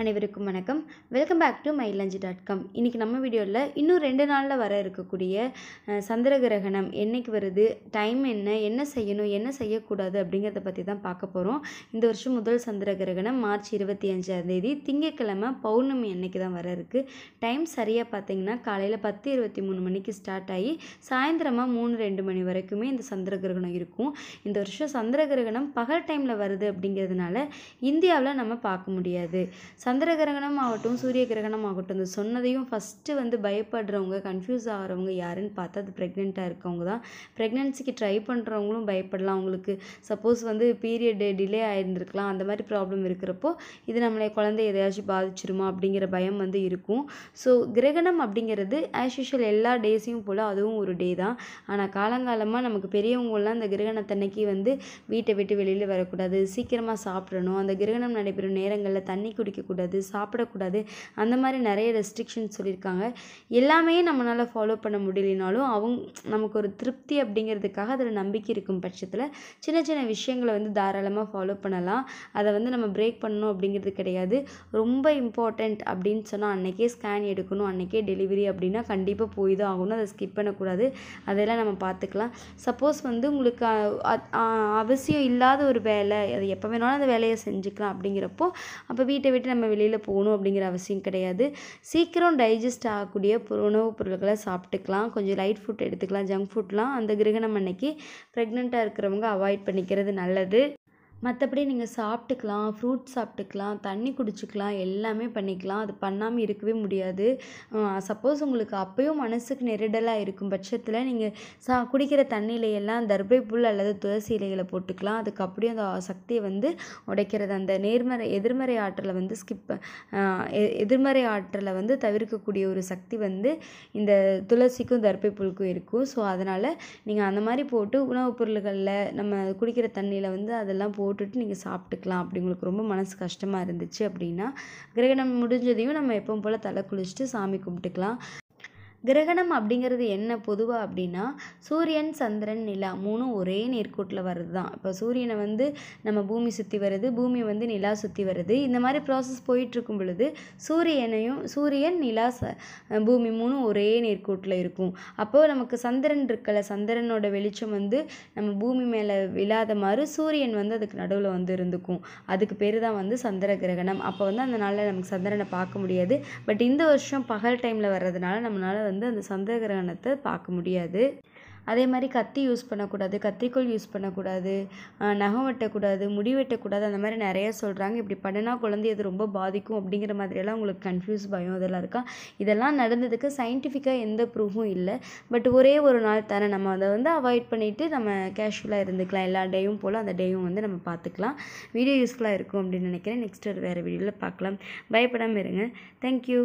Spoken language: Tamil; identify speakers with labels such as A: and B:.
A: அனைவருக்கும் வணக்கம். Welcome back to mylanji.com. இன்றைக்கி நம்ம வீடியோவில் இன்னும் 2 நாளில் வர இருக்கக்கூடிய சந்திர கிரகணம் என்னைக்கு வருது, டைம் என்ன செய்யணும், என்ன செய்யக்கூடாது அப்படிங்கிறத பற்றி தான் பார்க்க போகிறோம். இந்த வருஷம் முதல் சந்திர கிரகணம் மார்ச் 25ஆம் தேதி திங்கட்கிழமை பௌர்ணமி அன்னைக்கு தான் வர இருக்குது. டைம் சரியாக பார்த்தீங்கன்னா காலையில் 10:23 மணிக்கு ஸ்டார்ட் ஆகி சாயந்தரமாக 3-2 மணி வரைக்குமே இந்த சந்திர கிரகணம் இருக்கும். இந்த வருஷம் சந்திர கிரகணம் பகல் டைமில் வருது அப்படிங்கிறதுனால இந்தியாவில் நம்ம பார்க்க முடியாது. சந்திர கிரகணம் ஆகட்டும், சூரிய கிரகணம் ஆகட்டும், இந்த சொன்னதையும் ஃபஸ்ட்டு பயப்படுறவங்க, கன்ஃபியூஸ் ஆகிறவங்க யாருன்னு பார்த்தா அது ப்ரெக்னெண்ட்டாக இருக்கவங்க தான். ப்ரெக்னென்சிக்கு ட்ரை பண்ணுறவங்களும் பயப்படலாம். அவங்களுக்கு சப்போஸ் பீரியட் டிலே ஆகிருந்துருக்கலாம். அந்த மாதிரி ப்ராப்ளம் இருக்கிறப்போ இது நம்மளை குழந்தை எதையாச்சும் பாதிச்சிருமா அப்படிங்கிற பயம் இருக்கும். ஸோ கிரகணம் அப்படிங்கிறது ஆஸ் யூஷுவல் எல்லா டேஸையும் போல் அதுவும் ஒரு டே தான். ஆனால் காலங்காலமாக நமக்கு பெரியவங்களாம் அந்த கிரகணத்தன்னைக்கு வீட்டை விட்டு வெளியில் வரக்கூடாது, சீக்கிரமாக சாப்பிடணும், அந்த கிரகணம் நடைபெறும் நேரங்களில் தண்ணி குடிக்கக்கூடாது, சாப்பிடக்கூடாது, அந்த மாதிரி நிறைய ரெஸ்ட்ரிக்ஷன்ஸ் சொல்லியிருக்காங்க. எல்லாமே நம்மளால் ஃபாலோ பண்ண முடியலனாலும் நமக்கு ஒரு திருப்தி அப்படிங்கிறதுக்காக அதில் நம்பிக்கை இருக்கும் பட்சத்தில் சின்ன சின்ன விஷயங்களை தாராளமாக ஃபாலோ பண்ணலாம். அதை நம்ம பிரேக் பண்ணணும் அப்படிங்கிறது கிடையாது. ரொம்ப இம்பார்ட்டண்ட் அப்படின்னு சொன்னால் அன்றைக்கே ஸ்கேன் எடுக்கணும், அன்றைக்கே டெலிவரி அப்படின்னா கண்டிப்பாக போய் தான் ஆகணும். அதை ஸ்கிப் பண்ணக்கூடாது. அதெல்லாம் நம்ம பார்த்துக்கலாம். சப்போஸ் உங்களுக்கு அவசியம் இல்லாத ஒரு வேலை, அது எப்போ வேணாலும் அந்த வேலையை செஞ்சுக்கலாம் அப்படிங்கிறப்போ அப்போ வீட்டை விட்டு நம்ம வெளியில் போகணும் அப்படிங்கிற அவசியம் கிடையாது. சீக்கிரம் டைஜஸ்ட் ஆகக்கூடிய உணவுப் பொருட்களை சாப்பிட்டுக்கலாம். கொஞ்சம் லைட் ஃபுட் எடுத்துக்கலாம். ஜங்க் ஃபுட்லாம் அந்த கிரகணம் அன்னைக்கு ப்ரெக்னெண்ட்டாக இருக்கிறவங்க அவாய்ட் பண்ணிக்கிறது நல்லது. மற்றபடி நீங்கள் சாப்பிட்டுக்கலாம், ஃப்ரூட்ஸ் சாப்பிட்டுக்கலாம், தண்ணி குடிச்சிக்கலாம், எல்லாமே பண்ணிக்கலாம். அது பண்ணாமல் இருக்கவே முடியாது. சப்போஸ் உங்களுக்கு அப்போயும் மனசுக்கு நெருடலாக இருக்கும் பட்சத்தில் நீங்கள் குடிக்கிற தண்ணியிலையெல்லாம் தர்பை புல் அல்லது துளசி இலைகளை போட்டுக்கலாம். அதுக்கு அப்படியே அந்த சக்தியை உடைக்கிறது, அந்த எதிர்மறை ஆற்றலை எதிர்மறை ஆற்றலை தவிர்க்கக்கூடிய ஒரு சக்தி இந்த துளசிக்கும் தர்பை புல்லுக்கும் இருக்கும். ஸோ அதனால் நீங்கள் அந்த மாதிரி போட்டு உணவுப் பொருள்களில் நம்ம குடிக்கிற தண்ணியில் அதெல்லாம் போட்டுட்டு நீங்கள் சாப்பிட்டுக்கலாம். அப்படி உங்களுக்கு ரொம்ப மனசு கஷ்டமாக இருந்துச்சு அப்படின்னா கிரகணம் முடிஞ்சதையும் நம்ம எப்பவும் போல் தலை குளிச்சுட்டு சாமி கும்பிட்டுக்கலாம். கிரகணம் அப்படிங்கிறது என்ன பொதுவாக அப்படின்னா சூரியன், சந்திரன், நிலா 3 ஒரே நேர்கோட்டில் வருது தான். இப்போ சூரியனை நம்ம பூமி சுற்றி வருது, பூமி நிலா சுற்றி வருது. இந்த மாதிரி ப்ராசஸ் போயிட்டுருக்கும் பொழுது சூரியன், நிலா, பூமி 3 ஒரே நேர்கோட்டில் இருக்கும். அப்போது நமக்கு சந்திரன் இருக்கல, சந்திரனோட வெளிச்சம் நம்ம பூமி மேலே விழாத மாதிரி சூரியன் அதுக்கு நடுவில் இருந்துக்கும். அதுக்கு பேர் தான் சந்திர கிரகணம். அப்போ அந்த நாளில் நமக்கு சந்திரனை பார்க்க முடியாது. பட் இந்த வருஷம் பகல் டைமில் வர்றதுனால நம்மளால் அந்த சந்திர கிரகணத்தை பார்க்க முடியாது. அதே மாதிரி கத்தி யூஸ் பண்ணக்கூடாது, கத்திரிக்கோள் யூஸ் பண்ணக்கூடாது, நகம் வெட்டக்கூடாது, முடி வெட்டக்கூடாது, அந்த மாதிரி நிறைய சொல்கிறாங்க. இப்படி பண்ணினா குழந்தைய அது ரொம்ப பாதிக்கும் அப்படிங்கிற மாதிரியெல்லாம் உங்களுக்கு கன்ஃபியூஸ், பயம் இதெல்லாம் இருக்கா? இதெல்லாம் நடந்ததுக்கு சயின்டிஃபிக்காக எந்த ப்ரூஃபும் இல்லை. பட் ஒரே ஒரு நாள் தானே, நம்ம அதை அவாய்ட் பண்ணிவிட்டு நம்ம கேஷுவலாக இருந்துக்கலாம். எல்லா டேயும் போல் அந்த டேயும் நம்ம பார்த்துக்கலாம். வீடியோ யூஸ்ஃபுல்லாக இருக்கும் அப்படின்னு நினைக்கிறேன். நெக்ஸ்ட் வேறு வீடியோவில் பார்க்கலாம். பயப்படாமல் இருங்க. தேங்க்யூ.